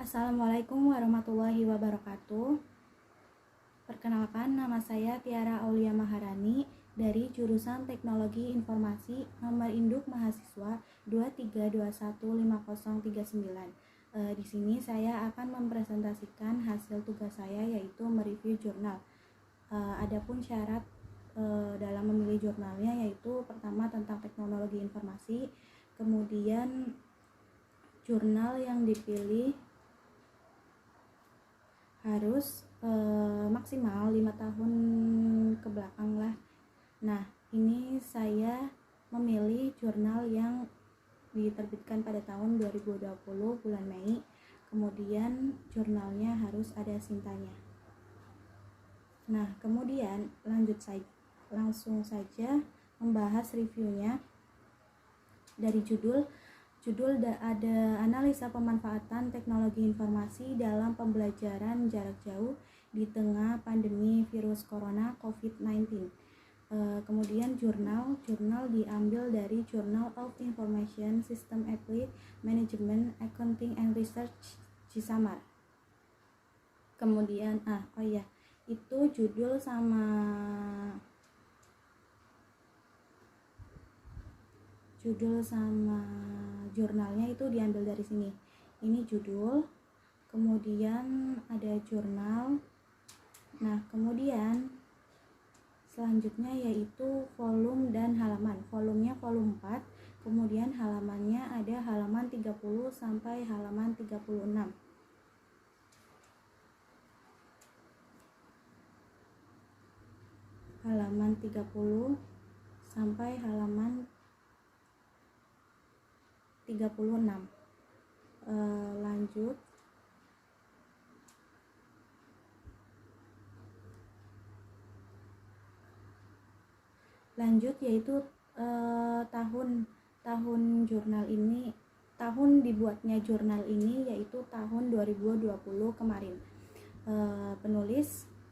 Assalamualaikum warahmatullahi wabarakatuh. Perkenalkan, nama saya Tiara Aulia Maharani dari jurusan Teknologi Informasi, nomor induk mahasiswa 232150339. Di sini saya akan mempresentasikan hasil tugas saya, yaitu mereview jurnal. Adapun syarat dalam memilih jurnalnya, yaitu pertama tentang teknologi informasi, kemudian jurnal yang dipilih harus maksimal 5 tahun ke belakang lah. Nah, ini saya memilih jurnal yang diterbitkan pada tahun 2020 bulan Mei. Kemudian jurnalnya harus ada sintanya. Nah, kemudian langsung saja membahas reviewnya. Dari judul ada analisa pemanfaatan teknologi informasi dalam pembelajaran jarak jauh di tengah pandemi virus corona COVID-19. Kemudian jurnal diambil dari Journal of Information System Applied Management Accounting and Research Cisamar. Kemudian itu judul sama jurnalnya itu diambil dari sini. Ini judul, kemudian ada jurnal. Nah, kemudian selanjutnya yaitu volume dan halaman. Volumenya volume 4, kemudian halamannya ada halaman 30 sampai halaman 36. Halaman 30 sampai halaman 36. Lanjut yaitu tahun jurnal ini, tahun dibuatnya jurnal ini yaitu tahun 2020 kemarin.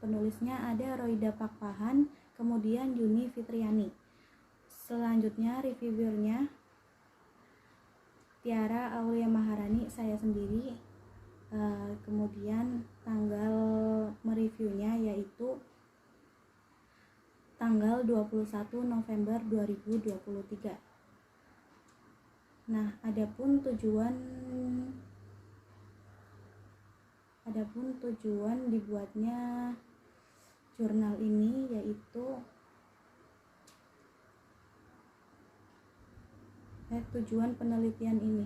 Penulisnya ada Roida Pakpahan, kemudian Yuni Fitriani. Selanjutnya reviewernya Tiara Aulia Maharani, saya sendiri. Kemudian tanggal mereviewnya yaitu tanggal 21 November 2023. Nah, adapun tujuan dibuatnya jurnal ini yaitu tujuan penelitian ini.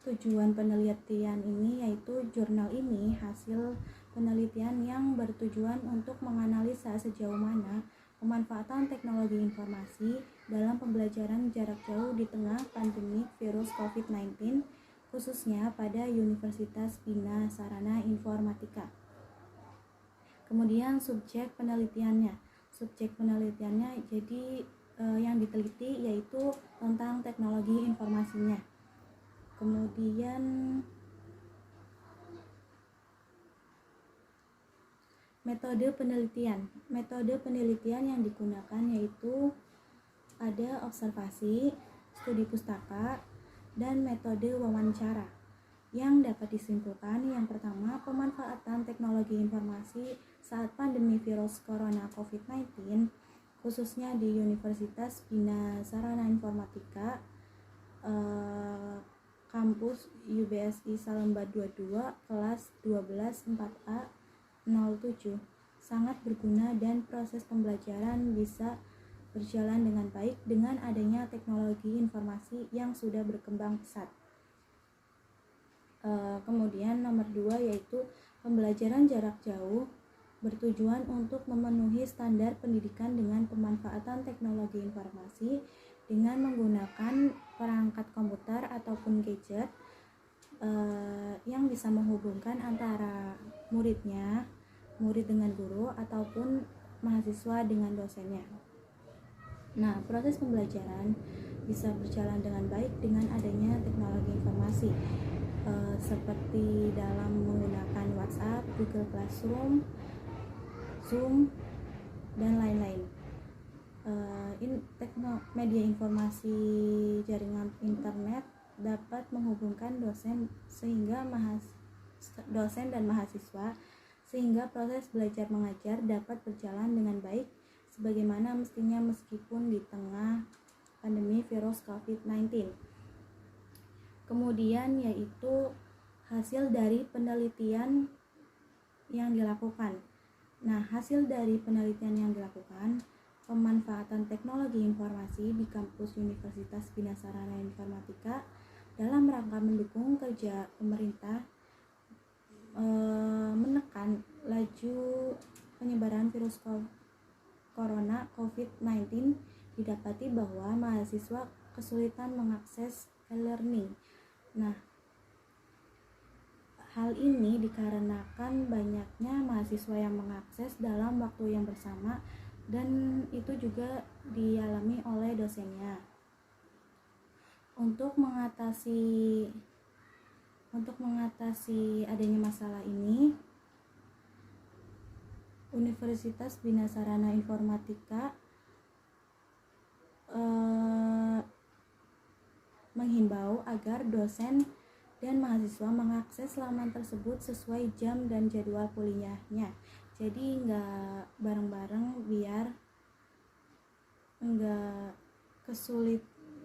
Tujuan penelitian ini yaitu jurnal ini hasil penelitian yang bertujuan untuk menganalisa sejauh mana pemanfaatan teknologi informasi dalam pembelajaran jarak jauh di tengah pandemi virus COVID-19, khususnya pada Universitas Bina Sarana Informatika. Kemudian subjek penelitiannya jadi yang diteliti yaitu tentang teknologi informasinya. Kemudian metode penelitian yang digunakan yaitu ada observasi, studi pustaka, dan metode wawancara. Yang dapat disimpulkan, yang pertama, pemanfaatan teknologi informasi saat pandemi virus corona COVID-19, khususnya di Universitas Bina Sarana Informatika, kampus UBSI Salemba 22, kelas 12 4A 07, sangat berguna dan proses pembelajaran bisa berjalan dengan baik dengan adanya teknologi informasi yang sudah berkembang pesat. Kemudian nomor 2 yaitu pembelajaran jarak jauh bertujuan untuk memenuhi standar pendidikan dengan pemanfaatan teknologi informasi dengan menggunakan perangkat komputer ataupun gadget yang bisa menghubungkan antara murid dengan guru ataupun mahasiswa dengan dosennya. Nah, proses pembelajaran bisa berjalan dengan baik dengan adanya teknologi informasi seperti dalam menggunakan WhatsApp, Google Classroom, Zoom, dan lain-lain. media informasi jaringan internet dapat menghubungkan dosen dan mahasiswa sehingga proses belajar mengajar dapat berjalan dengan baik sebagaimana mestinya meskipun di tengah pandemi virus COVID-19. Kemudian yaitu hasil dari penelitian yang dilakukan. Nah, hasil dari penelitian yang dilakukan, pemanfaatan teknologi informasi di kampus Universitas Bina Sarana Informatika dalam rangka mendukung kerja pemerintah menekan laju penyebaran virus corona COVID-19, didapati bahwa mahasiswa kesulitan mengakses e-learning. Nah, hal ini dikarenakan banyaknya mahasiswa yang mengakses dalam waktu yang bersama dan itu juga dialami oleh dosennya. Untuk mengatasi adanya masalah ini, Universitas Bina Sarana Informatika menghimbau agar dosen dan mahasiswa mengakses laman tersebut sesuai jam dan jadwal kuliahnya. Jadi nggak bareng-bareng biar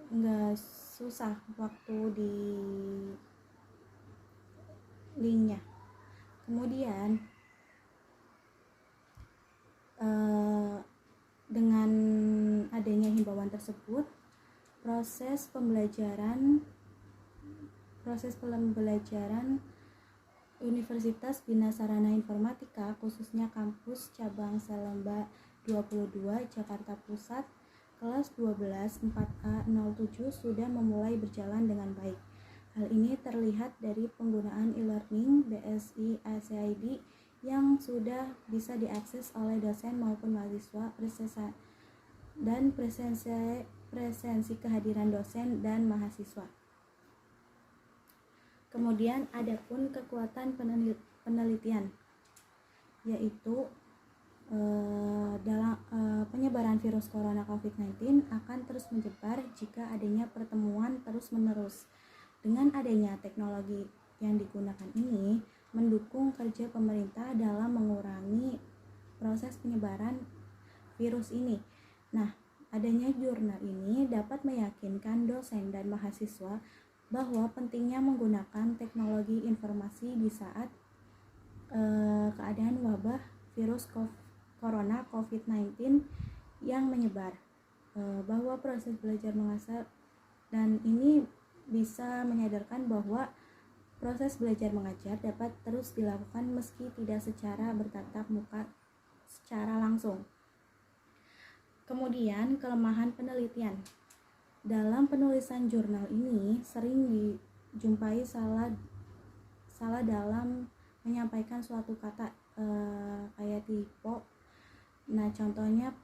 nggak susah waktu di linknya. Kemudian dengan adanya himbauan tersebut, proses pembelajaran Universitas Bina Sarana Informatika khususnya kampus cabang Salemba 22 Jakarta Pusat kelas 12 4A07 sudah memulai berjalan dengan baik. Hal ini terlihat dari penggunaan e-learning BSI ACID yang sudah bisa diakses oleh dosen maupun mahasiswa dan presensi kehadiran dosen dan mahasiswa. Kemudian adapun kekuatan penelitian, yaitu dalam penyebaran virus corona COVID-19 akan terus menyebar jika adanya pertemuan terus-menerus. Dengan adanya teknologi yang digunakan ini mendukung kerja pemerintah dalam mengurangi proses penyebaran virus ini. Nah, adanya jurnal ini dapat meyakinkan dosen dan mahasiswa bahwa pentingnya menggunakan teknologi informasi di saat keadaan wabah virus corona COVID-19 yang menyebar, bahwa proses belajar mengajar dan ini bisa menyadarkan bahwa proses belajar mengajar dapat terus dilakukan meski tidak secara bertatap muka secara langsung. Kemudian kelemahan penelitian. Dalam penulisan jurnal ini sering dijumpai salah dalam menyampaikan suatu kata kayak typo. Nah, contohnya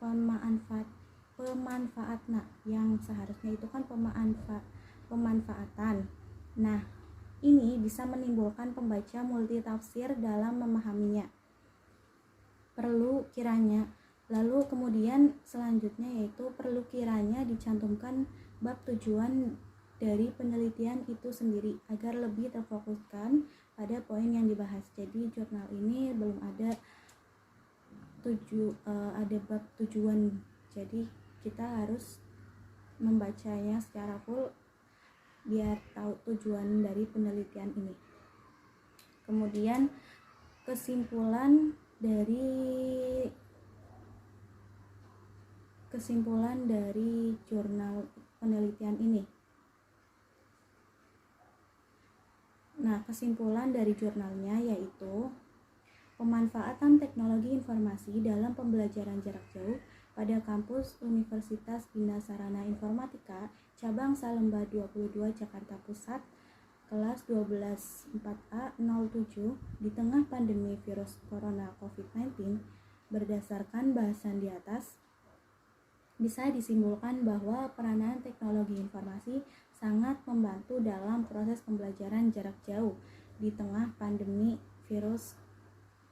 pemanfaatna yang seharusnya itu kan pemanfaatan. Nah, ini bisa menimbulkan pembaca multitafsir dalam memahaminya. Lalu kemudian selanjutnya yaitu perlu kiranya dicantumkan bab tujuan dari penelitian itu sendiri agar lebih terfokuskan pada poin yang dibahas. Jadi jurnal ini belum ada bab tujuan. Jadi kita harus membacanya secara full biar tahu tujuan dari penelitian ini. Kemudian kesimpulan dari jurnal penelitian ini. Nah, kesimpulan dari jurnalnya yaitu pemanfaatan teknologi informasi dalam pembelajaran jarak jauh pada kampus Universitas Bina Sarana Informatika cabang Salemba 22 Jakarta Pusat kelas 12 4A07 di tengah pandemi virus corona COVID-19. Berdasarkan bahasan di atas, bisa disimpulkan bahwa peranan teknologi informasi sangat membantu dalam proses pembelajaran jarak jauh di tengah pandemi virus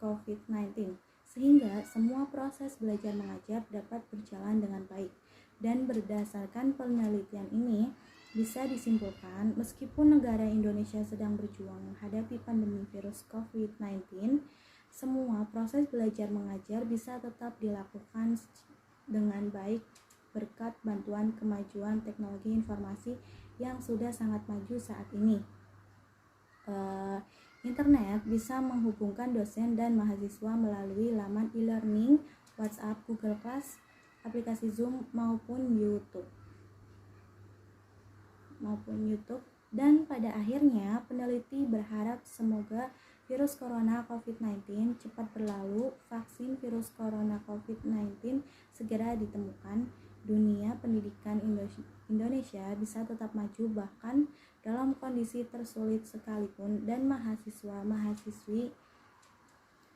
COVID-19, sehingga semua proses belajar mengajar dapat berjalan dengan baik. Dan berdasarkan penelitian ini, bisa disimpulkan meskipun negara Indonesia sedang berjuang menghadapi pandemi virus COVID-19, semua proses belajar mengajar bisa tetap dilakukan dengan baik berkat bantuan kemajuan teknologi informasi yang sudah sangat maju saat ini. Internet bisa menghubungkan dosen dan mahasiswa melalui laman e-learning, WhatsApp, Google Class, aplikasi Zoom maupun YouTube. Dan pada akhirnya peneliti berharap semoga virus corona COVID-19 cepat berlalu, vaksin virus corona COVID-19 segera ditemukan, dunia pendidikan Indonesia bisa tetap maju bahkan dalam kondisi tersulit sekalipun, dan mahasiswa-mahasiswi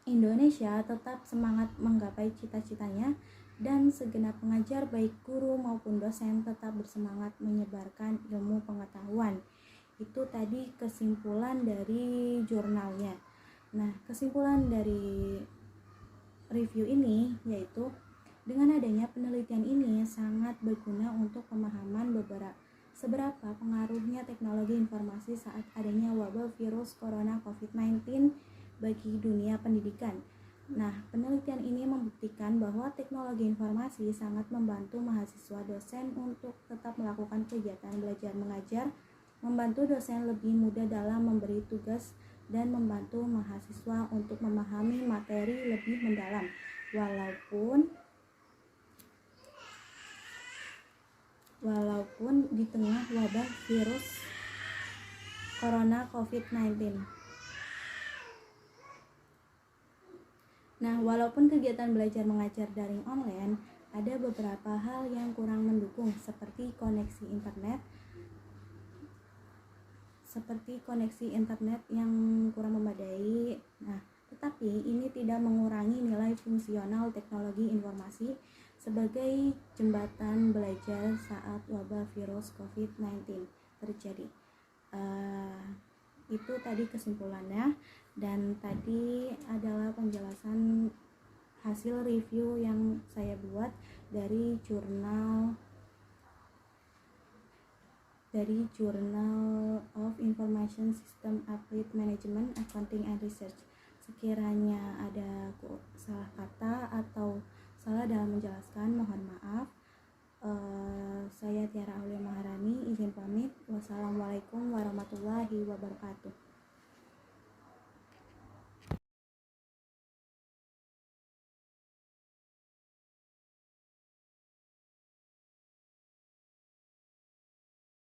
Indonesia tetap semangat menggapai cita-citanya, dan segenap pengajar baik guru maupun dosen tetap bersemangat menyebarkan ilmu pengetahuan. Itu tadi kesimpulan dari jurnalnya. Nah, kesimpulan dari review ini yaitu dengan adanya penelitian ini sangat berguna untuk pemahaman seberapa pengaruhnya teknologi informasi saat adanya wabah virus corona COVID-19 bagi dunia pendidikan. Nah, penelitian ini membuktikan bahwa teknologi informasi sangat membantu mahasiswa dosen untuk tetap melakukan kegiatan belajar mengajar, membantu dosen lebih mudah dalam memberi tugas, dan membantu mahasiswa untuk memahami materi lebih mendalam. Walaupun di tengah wabah virus corona COVID-19. Nah, walaupun kegiatan belajar mengajar daring online, ada beberapa hal yang kurang mendukung seperti koneksi internet yang kurang memadai. Nah, tetapi ini tidak mengurangi nilai fungsional teknologi informasi sebagai jembatan belajar saat wabah virus COVID-19 terjadi. Itu tadi kesimpulannya, dan tadi adalah penjelasan hasil review yang saya buat dari Journal of Information System Applied Management, Accounting and Research. Sekiranya ada salah kata atau salah dalam menjelaskan, mohon maaf. Saya Tiara Aulia Maharani, izin pamit. Wassalamualaikum warahmatullahi wabarakatuh.